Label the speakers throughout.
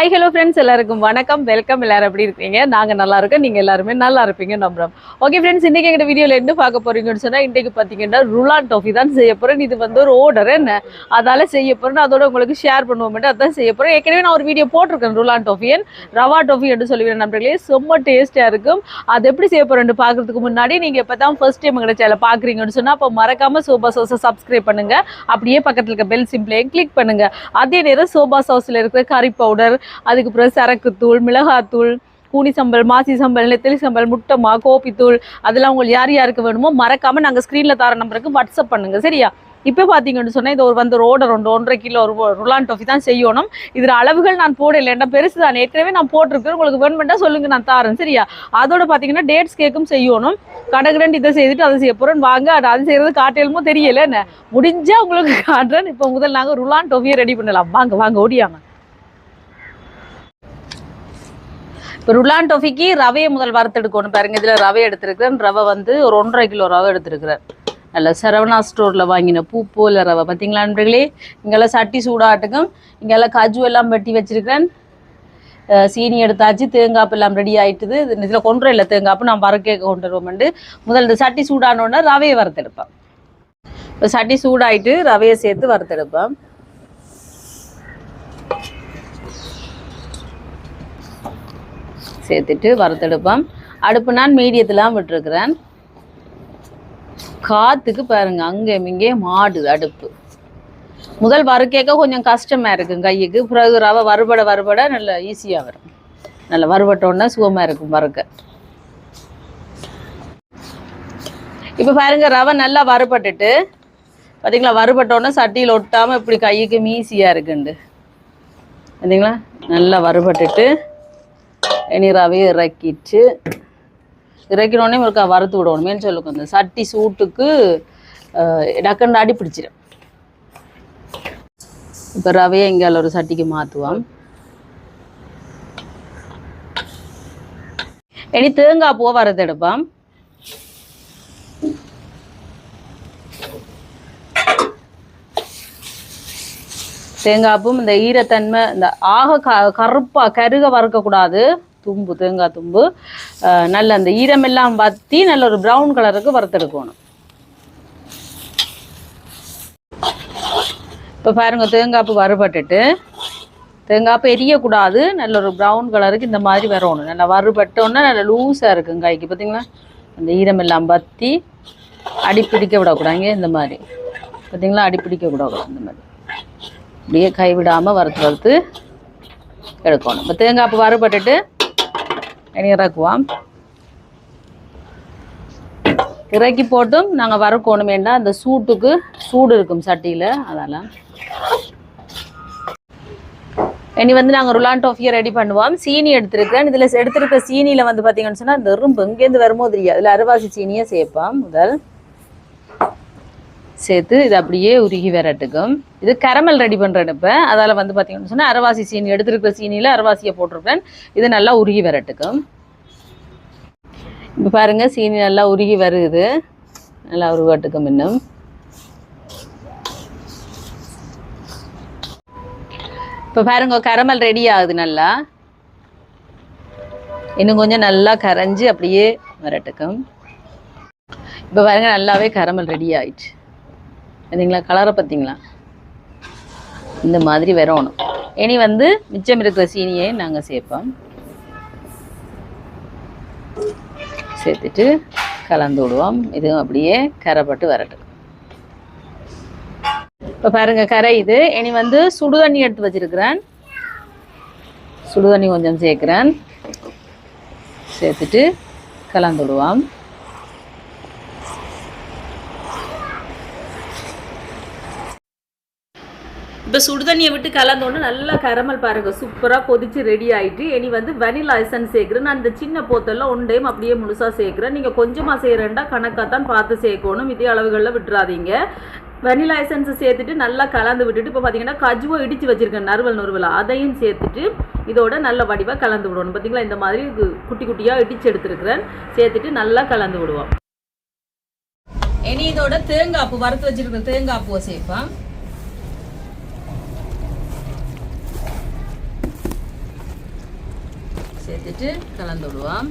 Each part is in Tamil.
Speaker 1: ஹாய் ஹலோ ஃப்ரெண்ட்ஸ், எல்லாருக்கும் வணக்கம், வெல்கம். எல்லாரும் எப்படி இருக்கீங்க? நாங்கள் நல்லா இருக்கோம், நீங்கள் எல்லாருமே நல்லா இருப்பீங்க நம்புறோம். ஓகே ஃப்ரெண்ட்ஸ், இன்றைக்கி எங்கள் வீடியோவில் என்ன பார்க்க போகிறீங்கன்னு சொன்னால், இன்றைக்கு பார்த்தீங்கன்னா ருலான் டாஃபி தான் செய்ய போகிறேன். இது வந்து ஒரு ஆர்டர் என்ன, அதால் செய்ய போகிறேன். அதோட உங்களுக்கு ஷேர் பண்ணுவோம், அதான் செய்ய போகிறேன். ஏற்கனவே நான் ஒரு வீடியோ போட்டிருக்கேன் ருலான் டாஃபியன் ரவா டாஃபி என்று சொல்லுவேன் நண்பர்களே. ரொம்ப டேஸ்ட்டாக இருக்கும். அது எப்படி செய்ய போகிறேன்னு பார்க்குறதுக்கு முன்னாடி நீங்கள் இப்போ தான் ஃபர்ஸ்ட் டைம் எங்களை சேனலை பார்க்குறீங்கன்னு சொன்னால், அப்போ மறக்காமல் சோபா சாஸை சப்ஸ்கிரைப் பண்ணுங்கள். அப்படியே பக்கத்தில் இருக்க பெல் சிம்பிளையும் கிளிக் பண்ணுங்கள். அதே நேரம் சோபா சாஸில் இருக்கிற கறி பவுடர், அதுக்கப்புறம் சரக்குத்தூள், மிளகாத்தூள், கூனி சம்பல், மாசி சம்பல், நெத்திலி சம்பல், முட்டமா, கோப்பித்தூள், அதெல்லாம் உங்களுக்கு யார் யாருக்கு வேணுமோ மறக்காம நாங்கள் ஸ்க்ரீனில் தர நம்பருக்கு வாட்ஸ்அப் பண்ணுங்க, சரியா? இப்போ பார்த்தீங்கன்னு சொன்னால், இது ஒரு ஆர்டர் உண்டு. 1.5 கிலோ ருலான் டாஃபி தான் செய்யணும். இதில் அளவுகள் நான் போடலை, என்ன பெருசு தான், ஏற்கனவே நான் போட்டிருக்கேன். உங்களுக்கு வேணுமெண்டா சொல்லுங்க, நான் தாரேன், சரியா? அதோட பார்த்தீங்கன்னா டேட்ஸ் கேக்கும் செய்யணும். கடகரண்டு இதை செய்துட்டு அதை செய்ய போகிறேன். வாங்க, அது செய்கிறது காட்டலுமோ தெரியல, என்ன முடிஞ்சால் உங்களுக்கு காட்டுறேன். இப்போ முதல் நாங்கள் ருலான் டாஃபியை ரெடி பண்ணலாம். வாங்க வாங்க ஓடியாங்க. இப்போ ருலான் டாஃபிக்கு ரவையை முதல் வறுத்தெடுக்கணும். பாருங்கள், இதில் ரவை எடுத்துருக்கிறேன். ரவை வந்து ஒரு 1.5 கிலோ ரவை எடுத்துருக்கிறேன். நல்ல சரவணா ஸ்டோரில் வாங்கின பூ போல ரவை. பார்த்தீங்களா நண்பர்களே? இங்கெல்லாம் சட்டி சூடாட்டுக்கும். இங்கெல்லாம் காஜு எல்லாம் வெட்டி வச்சுருக்கிறேன். சீனி எடுத்தாச்சு. தேங்காப்பு எல்லாம் ரெடி ஆகிட்டுது. இதில் கொண்டு இல்லை தேங்காப்பு, நான் வறுக்க கொண்டு வருவோம்ண்டு. முதல் இந்த சட்டி சூடானோன்னா ரவையை வறுத்தெடுப்பேன். இப்போ சட்டி சூடாயிட்டு ரவையை சேர்த்து வறுத்தெடுப்பேன். சேர்த்துட்டு வறுத்தெடுப்பேன். அடுப்பு நான் மீடியத்தில் விட்டுருக்குறேன். காற்றுக்கு பாருங்க, அங்கே இங்கே மாடுது அடுப்பு. முதல் வறுக்க கொஞ்சம் கஷ்டமாக இருக்கும் கையுக்கு. பிறகு ரவை வறுபட நல்லா ஈஸியாக வரும். நல்லா வறுபட்டோன்னா சுகமாக இருக்கும் வறுக்க. இப்போ பாருங்க, ரவை நல்லா வறுபட்டுட்டு பார்த்தீங்களா? வறுபட்டோன்னா சட்டியில் ஒட்டாமல் இப்படி கையுக்கு ஈஸியாக இருக்குண்டு. பார்த்தீங்களா? நல்லா வறுபட்டுட்டு இனி ரவையை இறக்கினோடனே இருக்கா வறுத்து விடணுமேனு சொல்லுங்க. அந்த சட்டி சூட்டுக்கு டக்குன்னு அடி பிடிச்சிடும். இப்போ ரவையை எங்கேயால ஒரு சட்டிக்கு மாற்றுவோம். இனி தேங்காய் பூவை வறுத்தெடுப்போம். தேங்காய்ப்பும் இந்த ஈரத்தன்மை, இந்த கருப்பாக கருக வறுக்கக்கூடாது. தும்பு, தேங்காய் தும்பு நல்ல அந்த ஈரமெல்லாம் வற்றி நல்ல ஒரு ப்ரௌன் கலருக்கு வறுத்தெடுக்கணும். இப்போ பாருங்க, தேங்காய்ப்பு வறுபட்டுட்டு, தேங்காய்ப்பு எரியக்கூடாது. நல்ல ஒரு ப்ரௌன் கலருக்கு இந்த மாதிரி வரணும். நல்லா வறுபட்டோன்னா நல்லா லூஸாக இருக்கும் காய்க்கு. பார்த்தீங்களா? அந்த ஈரமெல்லாம் வற்றி அடிப்பிடிக்க விடக்கூடாங்க. இந்த மாதிரி பார்த்தீங்களா? அடிப்பிடிக்க விடக்கூடாது. இந்த மாதிரி அப்படியே கைவிடாமல் வறுத்து எடுக்கணும். இப்போ தேங்காய்ப்பு வறுபட்டுட்டு இறக்குவோம். இறக்கி போட்டும் நாங்கள் வறுக்கணும் வேண்டாம். அந்த சூட்டுக்கு சூடு இருக்கும் சட்டியில், அதெல்லாம். இனி வந்து நாங்கள் ருலான் டாஃபியை ரெடி பண்ணுவோம். சீனி எடுத்துருக்கேன். இதில் எடுத்துருக்க சீனியில் வந்து பார்த்தீங்கன்னு சொன்னால், இந்த எறும்பு இங்கேருந்து வருமோ தெரியாது. அதில் அரைவாசி சீனியை சேர்ப்போம். முதல் சேர்த்து இது அப்படியே உருகி வரட்டுக்கும். இது கரமல் ரெடி பண்ணுறேன். இப்போ அதால் வந்து பார்த்தீங்கன்னு சொன்னால், அரைவாசி சீனி எடுத்துருக்கிற சீனியில் அரைவாசியை போட்டிருக்கேன். இது நல்லா உருகி வரட்டுக்கும். இப்போ பாருங்கள், சீனி நல்லா உருகி வருது. நல்லா உருகட்டுக்கும். இன்னும் இப்போ பாருங்க, கரமல் ரெடி ஆகுது. நல்லா இன்னும் கொஞ்சம் நல்லா கரைஞ்சி அப்படியே வரட்டுக்கும். இப்போ பாருங்க, நல்லாவே கரமல் ரெடி ஆயிடுச்சு. பார்த்தீங்களா? கலரை பார்த்தீங்களா? இந்த மாதிரி வரணும். இனி வந்து மிச்சம் இருக்கிற சீனியை நாங்கள் சேர்ப்போம். சேர்த்துட்டு கலந்து விடுவோம். இதுவும் அப்படியே கரைப்பட்டு வரட்டும். இப்போ பாருங்கள், கரை இது. இனி வந்து சுடுதண்ணி எடுத்து வச்சிருக்கிறேன். சுடுதண்ணி கொஞ்சம் சேர்க்குறேன். சேர்த்துட்டு கலந்து விடுவோம். இப்போ சுடுதண்ணியை விட்டு கலந்தோன்னு நல்லா கரமல் பாருங்க, சூப்பராக கொதிச்சு ரெடி ஆகிட்டு. இனி வந்து வெனிலா எசன்ஸ் சேர்க்குறேன். நான் இந்த சின்ன போத்தெல்லாம் ஒன் டைம் அப்படியே முழுசாக சேர்க்குறேன். நீங்கள் கொஞ்சமாக செய்கிறேன்டா கணக்காக தான் பார்த்து சேர்க்கணும். இதே அளவுகளில் விட்டுறாதீங்க. வெனிலா எசன்ஸ் சேர்த்துட்டு நல்லா கலந்து விட்டுட்டு, இப்போ பார்த்தீங்கன்னா கஜுவை இடித்து வச்சுருக்கேன் நறுவல் அதையும் சேர்த்துட்டு இதோட நல்ல வடிவாக கலந்து விடணும். பார்த்தீங்களா? இந்த மாதிரி குட்டி குட்டியாக இடித்து எடுத்துருக்கிறேன். சேர்த்துட்டு நல்லா கலந்து விடுவோம். இனி இதோட தேங்காய்ப்பு வறுத்து வச்சுருக்கிற தேங்காய்ப்பூவை சேர்ப்பேன். சேர்த்துட்டு கலந்து விடுவோம்.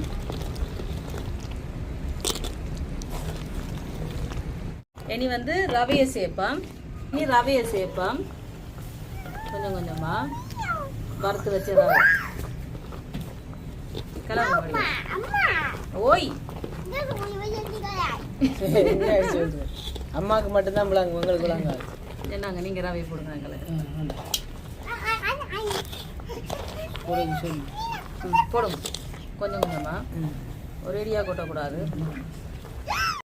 Speaker 1: இனி வந்து ரவையை சேர்ப்போம். கொஞ்சம் கொஞ்சமா வறுத்து வச்ச ரவை கலந்து விடுவோம். ஓய்
Speaker 2: அம்மாவுக்கு மட்டும்தான் விளாங்க, உங்களுக்கு விளாங்க
Speaker 1: என்னங்க நீங்க ரவை போடுங்க. போடுங்க கொஞ்சம் கொஞ்சமா, ஒரேடியாக கொட்டக்கூடாது.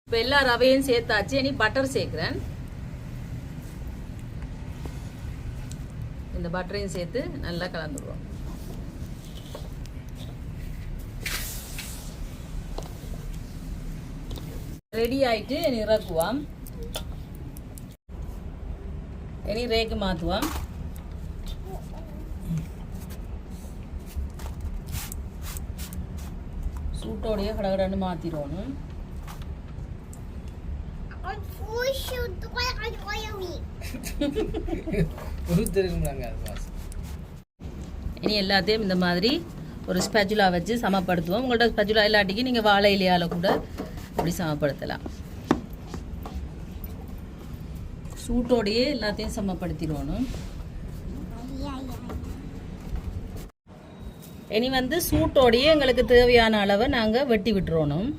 Speaker 1: இப்போ எல்லா ரவையும் சேர்த்தாச்சு. இனி பட்டர் சேர்க்குறேன். இந்த பட்டரையும் சேர்த்து நல்லா கலந்துடுவோம். ரெடி ஆயிட்டு இனி இறக்குவோம். இனி ரேக்கு மாற்றுவோம். சூட்டோடைய கடகடன்னு மாற்றிடணும். இனி எல்லாத்தையும் இந்த மாதிரி ஒரு ஸ்பெச்சுலா வச்சு சமப்படுத்துவோம். உங்கள்ட்ட ஸ்பெச்சுலா இல்லாட்டிக்கு நீங்கள் வாழை இலையால கூட இப்படி சமப்படுத்தலாம். சூட்டோடையே எல்லாத்தையும் சமப்படுத்திடணும். இனி வந்து சூட்டோடையே எங்களுக்கு தேவையான அளவை நாங்கள் வெட்டி விட்டுறணும்.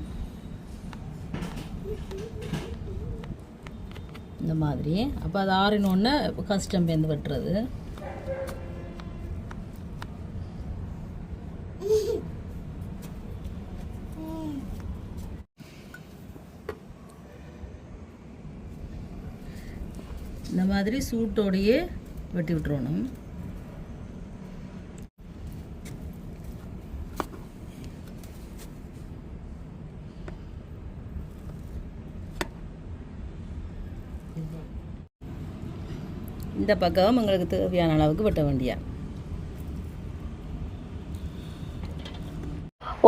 Speaker 1: இந்த மாதிரி அப்போ அது ஆறினோன்னு கஷ்டம் பேர்ந்து வெட்டுறது. இந்த மாதிரி சூட்டோடையே வெட்டி விட்டுறணும். இந்த பக்கம் உங்களுக்கு தேவையான அளவுக்கு வெட்ட வேண்டியா.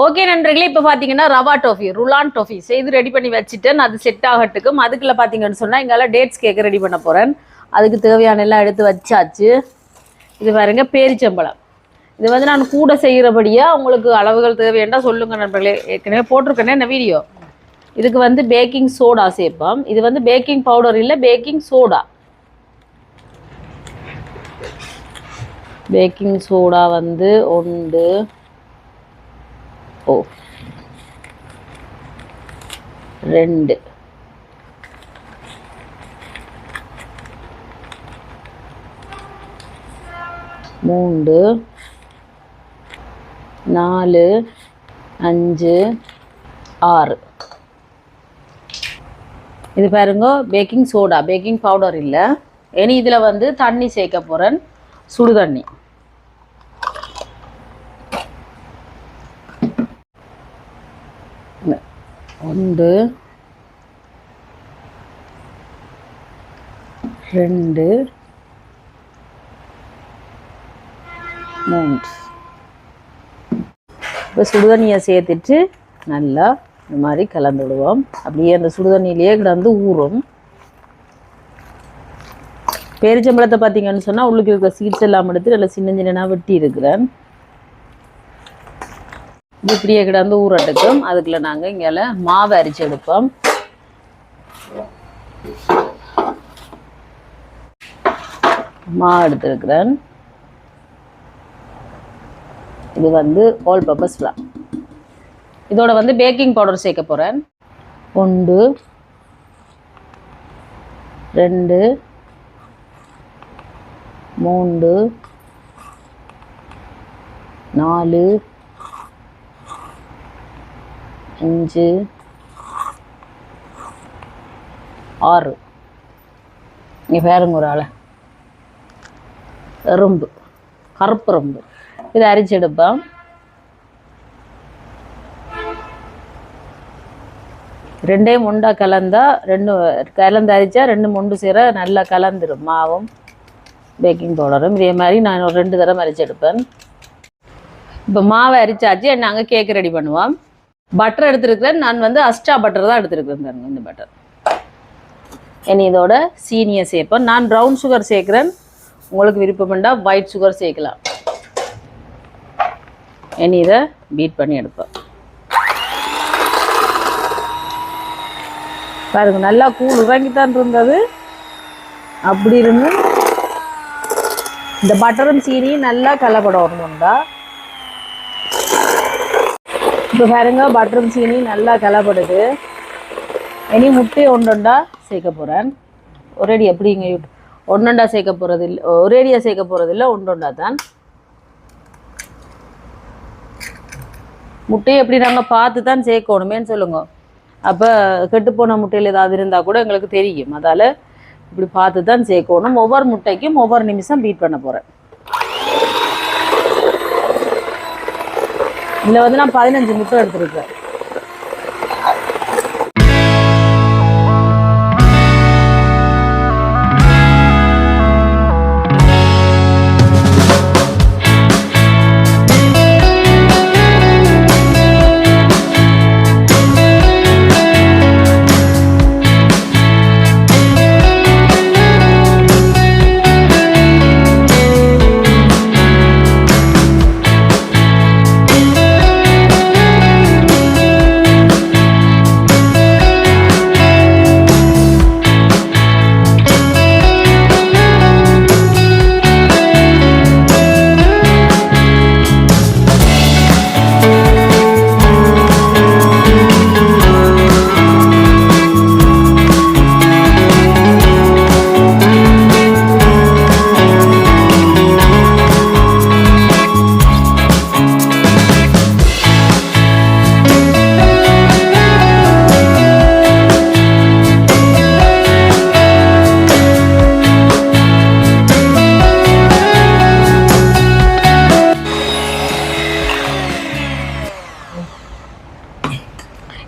Speaker 1: ஓகே நண்பர்களே, இப்போ பார்த்தீங்கன்னா ரவா டோஃபி, ருலான் டோஃபி செய்து ரெடி பண்ணி வச்சுட்டேன். அது செட் ஆகட்டுக்கும். அதுக்குள்ள பார்த்தீங்கன்னு சொன்னால் இங்கால டேட்ஸ் கேக் ரெடி பண்ண போகிறேன். அதுக்கு தேவையான எல்லாம் எடுத்து வச்சாச்சு. இது பாருங்க பேரிச்சம்பழம். இது வந்து நான் கூட செய்கிறபடியாக உங்களுக்கு அளவுகள் தேவையாண்டா சொல்லுங்கள் நண்பர்களே. ஏற்கனவே போட்டிருக்கேனே இந்த வீடியோ. இதுக்கு வந்து பேக்கிங் சோடா சேர்ப்போம். இது வந்து பேக்கிங் பவுடர் இல்லை, பேக்கிங் சோடா. பேக்கிங் சோடா வந்து 1 2 3 4 5 6. இது பாருங்க பேக்கிங் சோடா, பேக்கிங் பவுடர் இல்லை. இனி இதில் வந்து தண்ணி சேர்க்க போகிறேன். சுடு தண்ணி. ஒன்று 2 3. இப்போ சுடுதண்ணியை சேர்த்துட்டு நல்லா இந்த மாதிரி கலந்து விடுவோம். அப்படியே அந்த சுடுதண்ணியிலேயே கிடந்து ஊறும். பேரிச்சம்பழத்தை பார்த்தீங்கன்னு சொன்னால் உள்ளுக்கு இருக்கிற சீட்ஸ் எல்லாம் எடுத்து நல்லா சின்ன சின்னனா வெட்டி இருக்கிறேன். இப்படியே கிடந்து ஊறட்டுக்கும். அதுக்குள்ள நாங்கள் இங்கே மாவு அரைச்சி எடுப்போம். மாவு எடுத்துருக்கிறேன். இது வந்து ஆல் பர்பஸ் ஃப்ளார். இதோட வந்து பேக்கிங் பவுடர் சேர்க்க போகிறேன். 1 2 3 4 5 6. இங்கே பாருங்க ஒரு ஆளை எறும்பு, கருப்பு எறும்பு. இதை அரிச்சு எடுப்பேன். ரெண்டையும் ஒண்டா கலந்தா 2 கலந்து அரிச்சா 2 மொண்டு சேர நல்லா கலந்துடும். மாவும் பேக்கிங் பவுடரும் இதே மாதிரி நான் ஒரு 2 தடவை அரிச்சு எடுப்பேன். இப்போ மாவை அரிச்சாச்சு. நாங்கள் கேக் ரெடி பண்ணுவோம். பட்டர் எடுத்துருக்கிறேன். நான் வந்து அஸ்டா பட்டர் தான் எடுத்துருக்கிறேன் பாருங்க. இந்த பட்டர். இனி இதோட சீனியை சேர்ப்பேன். நான் ப்ரௌன் சுகர் சேர்க்குறேன். உங்களுக்கு விருப்பம்ண்டா ஒயிட் சுகர் சேர்க்கலாம். இனி இதை பீட் பண்ணி எடுப்பேன். பாருங்க நல்லா கூழ் இறங்கித்தான் இருந்தது. அப்படி இருந்து இந்த பட்டரும் சீனியும் நல்லா கலப்படணும்டா. இப்போ பாருங்க பட்டரும் சீனி நல்லா கலப்படுது. இனி முட்டை ஒன்றுண்டா சேர்க்க போகிறேன். ஒரேடி எப்படிங்க ஒன்றுண்டா சேர்க்க போகிறது இல்லை, ஒரேடியாக சேர்க்க போகிறது இல்லை, ஒன்றுண்டா தான். முட்டையை எப்படி நாங்கள் பார்த்து தான் சேர்க்கணுமேன்னு சொல்லுங்க. அப்போ கெட்டுப்போன முட்டையில் ஏதாவது இருந்தால் கூட எங்களுக்கு தெரியும். அதால் இப்படி பார்த்து தான் சேர்க்கணும். ஒவ்வொரு முட்டைக்கும் ஒவ்வொரு நிமிஷம் பீட் பண்ண போகிறேன். இதில் வந்து நான் 15 முட்டை எடுத்துருக்கேன்.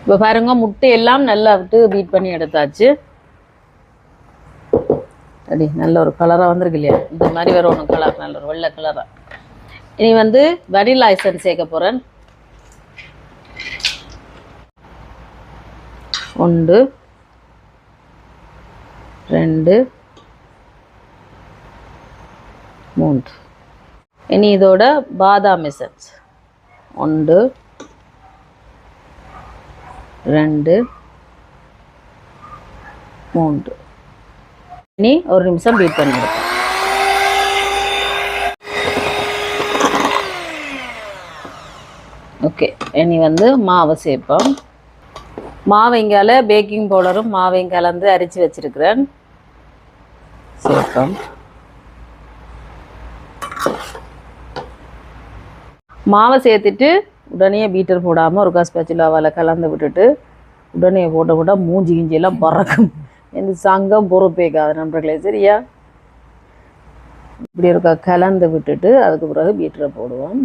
Speaker 1: இப்போ பாருங்க முட்டையெல்லாம் நல்லா விட்டு பீட் பண்ணி எடுத்தாச்சு. அப்படி நல்ல ஒரு கலராக வந்திருக்கு இல்லையா? இந்த மாதிரி வேற ஒன்று கலர், நல்ல ஒரு வெள்ளை கலராக. இனி வந்து வனிலா எசன்ஸ் சேர்க்க போகிறேன். 1 2 3. இனி இதோட பாதாம் எசன்ஸ் 1 2 3. இனி ஒரு நிமிஷம் பீட் பண்ணிடுறேன். ஓகே, இனி வந்து மாவை சேர்ப்போம். மாவைங்கால பேக்கிங் பவுடரும் மாவையும் கலந்து அரைச்சி வச்சிருக்கிறேன். சேர்ப்போம். மாவை சேர்த்துட்டு உடனே பீட்டர் போடாமல் ஒரு ஸ்பேச்சுலாவால் கலந்து விட்டுட்டு உடனே போட்டால் மூஞ்சி கிஞ்சியெல்லாம் பறக்கும். எந்த சங்கம் பொறுப்பேக்காது நண்பர்களே, சரியா? இப்படி இருக்கா கலந்து விட்டுட்டு அதுக்கு பிறகு பீட்டரை போடுவோம்.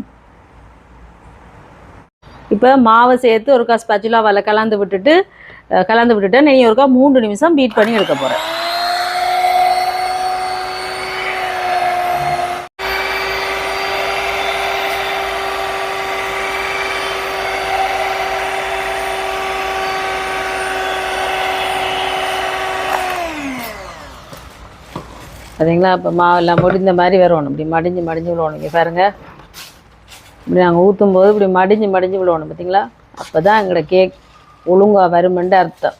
Speaker 1: இப்போ மாவை சேர்த்து ஒரு ஸ்பேச்சுலாவால் கலந்து விட்டுட்டு நீ ஒருக்கா 3 நிமிஷம் பீட் பண்ணி எடுக்க போகிறேன். பார்த்தீங்களா? இப்போ மாவெல்லாம் முடிந்த மாதிரி வரணும். இப்படி மடிஞ்சு விழுவணும். இங்கே பாருங்கள், இப்படி நாங்கள் ஊற்றும் போது இப்படி மடிஞ்சு விழுவணும். பார்த்தீங்களா? அப்போ தான் எங்களோட கேக் ஒழுங்காக வருமென்று அர்த்தம்.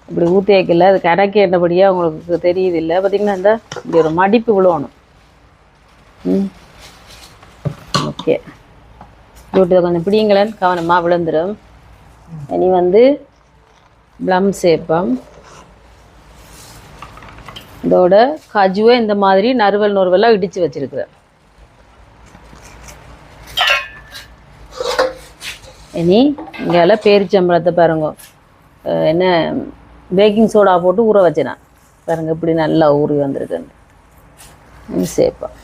Speaker 1: இப்படி ஊற்றி வைக்கல, அது கணக்கு என்னபடியாக உங்களுக்கு தெரியுது இல்லை. பார்த்தீங்கன்னா இந்த இப்படி ஒரு மடிப்பு விழுவணும். ஓகே, வீட்டில் கொஞ்சம் பிடிங்களேன், கவனமாக விழுந்துடும். இனி வந்து ப்ளம் சேர்ப்போம். இதோட கஜுவை இந்த மாதிரி நறுவலாக இடித்து வச்சுருக்குறேன். இனி இங்கே பேரிச்சம்பழத்தை பாருங்க, என்ன பேக்கிங் சோடா போட்டு ஊற வச்சேன். பாருங்கள் இப்படி நல்லா ஊறி வந்திருக்குன்னு சேர்ப்பேன்.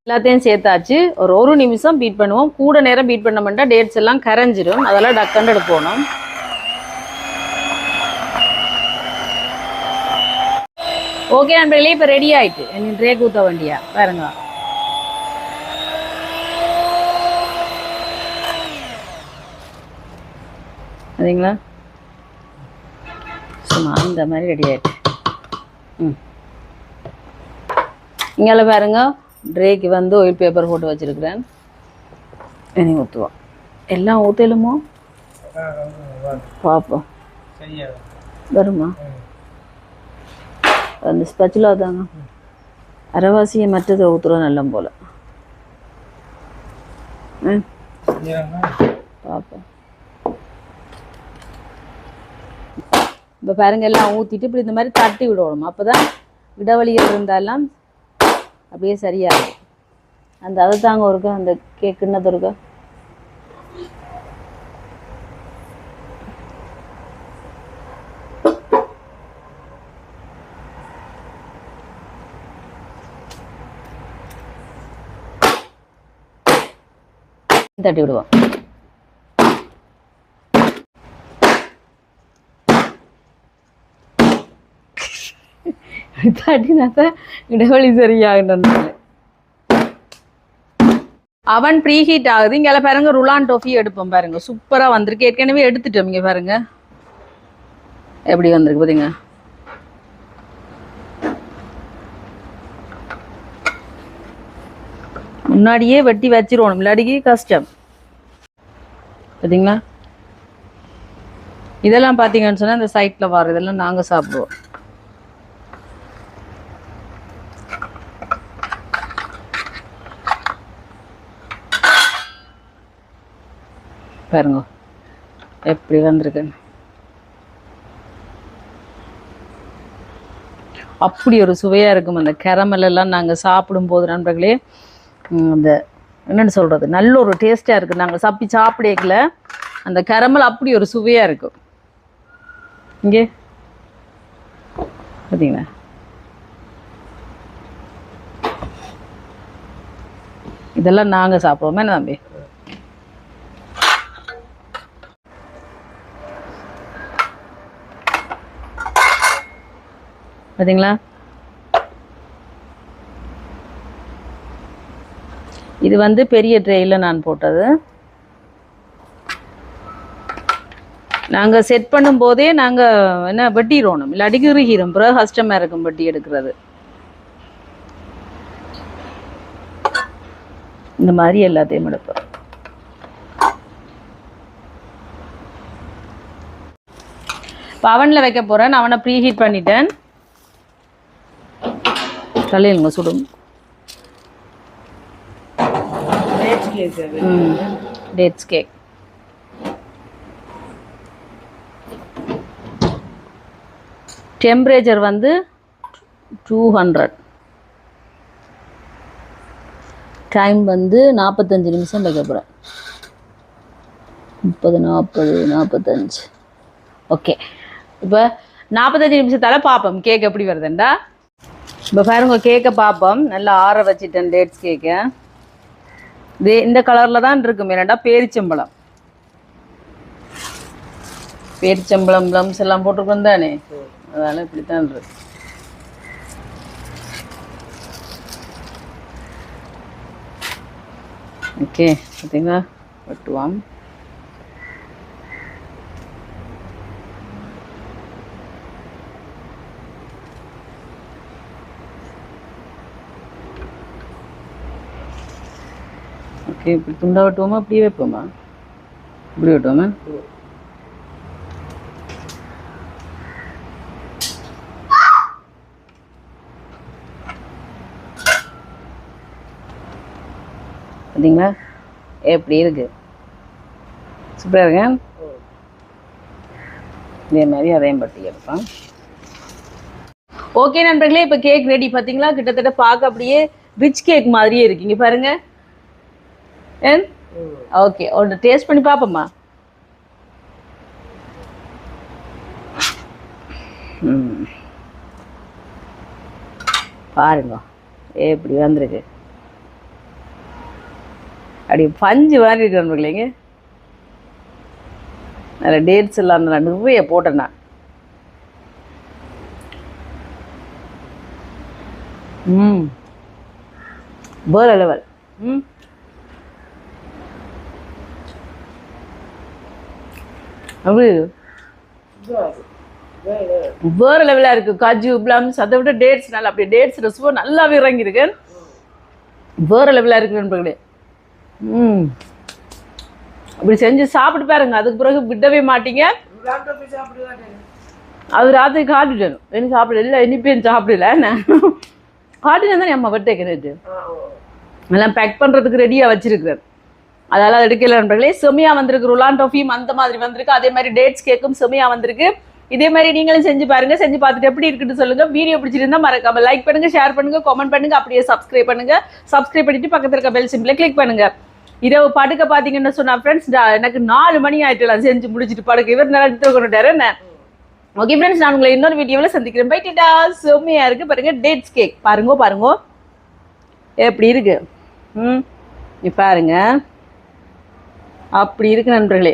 Speaker 1: எல்லாத்தையும் சேர்த்தாச்சு. ஒரு நிமிஷம் பீட் பண்ணுவோம். கூட நேரம் பீட் பண்ண மாட்டா டேட்ஸ் எல்லாம் கரைஞ்சிடும். அதெல்லாம் டக்குன்னு எடுப்போம். ஓகே நண்பர்களே, இப்போ ரெடி ஆயிட்டு எனக்கு ட்ரே ஊற்ற வேண்டியா பாருங்க. சரிங்களா? சும்மா இந்த மாதிரி ரெடி ஆயிட்டு இங்கே பாருங்க ட்ரேக்கு வந்து ஆயில் பேப்பர் போட்டு வச்சுருக்கிறேன். இனி ஊற்றுவோம். எல்லாம் ஊற்றலுமோ பார்ப்போம். வருமா அந்த ஸ்பெச்சுலா தாங்க அரைவாசியை மற்றதை ஊற்றுறோம் நல்ல போல். பார்ப்போம். இப்போ பாருங்க எல்லாம் ஊற்றிட்டு இப்படி இந்த மாதிரி தட்டி விடணும். அப்போ தான் இடவழிகள் இருந்தாலும் அப்படியே சரியாகும். அந்த அதை தாங்க ஒருக்கா அந்த கேக்குன்னது இருக்கா தட்டி விடுவோம். தட்டினாத்தான் இடைவெளி சரியாகுன்றது. அவன் ப்ரீ ஹீட் ஆகுது. இங்கே பாருங்க ருலான் டோஃபி எடுப்போம். பாருங்க சூப்பராக வந்திருக்கு. ஏற்கனவே எடுத்துட்டோம். இங்கே பாருங்க எப்படி வந்திருக்கு பார்த்தீங்க. முன்னாடியே வெட்டி வச்சிருவோம், இல்லாடிக்கு கஷ்டம். பார்த்தீங்களா இதெல்லாம் பார்த்தீங்கன்னு சொன்னால் இந்த சைட்டில் வர இதெல்லாம் நாங்கள் சாப்பிடுவோம். பாருங்க எப்படி வந்திருக்குன்னு. அப்படி ஒரு சுவையாக இருக்கும் அந்த கேரமல் எல்லாம் நாங்கள் சாப்பிடும்போது நண்பர்களே. அந்த என்னென்னு சொல்கிறது நல்ல ஒரு டேஸ்ட்டாக இருக்குது. நாங்கள் சாப்பிடக்கல அந்த கேரமல் அப்படி ஒரு சுவையாக இருக்கும். இங்கே பார்த்தீங்களா இதெல்லாம் நாங்கள் சாப்பிடுவோமே என்ன தம்பி. பார்த்தீங்களா இது வந்து பெரிய ட்ரேயில் நான் போட்டது. நாங்கள் செட் பண்ணும்போதே நாங்கள் என்ன வெட்டிடணும், இல்லாட்டி இறுகிரும். பிறகு கஷ்டமாக இருக்கும் வெட்டி எடுக்கிறது. இந்த மாதிரி எல்லாத்தையும் எடுப்போம். இப்போ அவனில் வைக்க போகிறேன். அவனை ப்ரீ ஹீட் பண்ணிட்டேன். தலையிலுங்க சுடும். டேட்ஸ் கேக் டெம்பரேச்சர் வந்து 200. டைம் வந்து 45 நிமிஷம் வைக்க போகிறேன். 30 40 45. ஓகே இப்போ 45 நிமிஷத்தால் பார்ப்போம் கேக் எப்படி வருதுண்டா. இப்போ பாருங்க கேக்கை பார்ப்போம். நல்லா ஆற வச்சுட்டேன் டேட்ஸ் கேக்கை. இந்த கலரில் தான் இருக்கும். என்னடா பேரிச்சம்பழம் ப்ளம்ஸ் எல்லாம் போட்டிருக்கோம் தானே, அதனால் இப்படித்தான் இருக்கு. ஓகே பார்த்தீங்களா வெட்டுவாம். ஓகே இப்படி துண்டா வெட்டுவோமா அப்படியே வைப்போமா? இப்படி வெட்டுவோமா? பார்த்தீங்களா எப்படி இருக்கு, சூப்பராக இருக்கேன். இதே மாதிரி அதையும் பட்டி எடுப்போம். ஓகே நண்பர்களே இப்போ கேக் ரெடி. பார்த்தீங்களா கிட்டத்தட்ட பார்க்க அப்படியே ரிச் கேக் மாதிரியே இருக்குங்க பாருங்க. ஓகே ஒன்று டேஸ்ட் பண்ணி பார்ப்போம்மா. பாருங்க எப்படி வந்திருக்கு. அப்படி பஞ்சு மாதிரி இருக்கு நண்பர்களேங்க. அதில் டேட்ஸ் எல்லாம் நிறைய போட்டேன் நான். வேற லெவல். அப்படி வேற லெவலா இருக்கு. காஜு பிளம்ஸ், அதை விட டேட்ஸ் நல்லா அப்படியே டேட்ஸ் ரெசிபோ நல்லாவே இறங்கியிருக்கு. வேற லெவலா இருக்கு நண்பர்களே. அப்படி செஞ்சு சாப்பிட்டு பாருங்க, அதுக்கு பிறகு விடவே மாட்டீங்க. அது ராத்திரி காட்டிட்டேன், என்ன சாப்பிடல இல்லை இனிப்பேன் சாப்பிடல என்ன காட்டினேன் தானே அம்மா வெட்டேக்கிறது எல்லாம் பேக் பண்ணுறதுக்கு ரெடியாக வச்சிருக்கிறேன். அதெல்லாம் எடுக்கல நண்பர்களே. செம்மையாக வந்திருக்கு. ருலான் டோஃபியும் அந்த மாதிரி வந்திருக்கு. அதே மாதிரி டேட்ஸ் கேக்கும் செம்மையாக வந்திருக்கு. இதே மாதிரி நீங்களும் செஞ்சு பாருங்க. செஞ்சு பார்த்துட்டு எப்படி இருக்குன்னு சொல்லுங்க. வீடியோ பிடிச்சிருந்தா மறக்காம லைக் பண்ணுங்க, ஷேர் பண்ணுங்க, கமெண்ட் பண்ணுங்க, அப்படியே சப்ஸ்கிரைப் பண்ணுங்க. சப்ஸ்கிரைப் பண்ணிட்டு பக்கத்துல இருக்க பெல் சிம்பிளை கிளிக் பண்ணுங்க. இரவு படுக்க பாத்தீங்கன்னு சொன்னா ஃப்ரெண்ட்ஸ், எனக்கு 4 மணி ஆயிட்டு செஞ்சு முடிச்சுட்டு படுக்க இவர் நல்லா எடுத்து கொண்டுட்டாரு என்ன. ஓகே ஃப்ரெண்ட்ஸ், நான் உங்களை இன்னொரு வீடியோவில் சந்திக்கிறேன். பை டாடா. செம்மையா இருக்கு பாருங்க டேட்ஸ் கேக். பாருங்க எப்படி இருக்கு. பாருங்க அப்படி இருக்கு நண்பர்களே.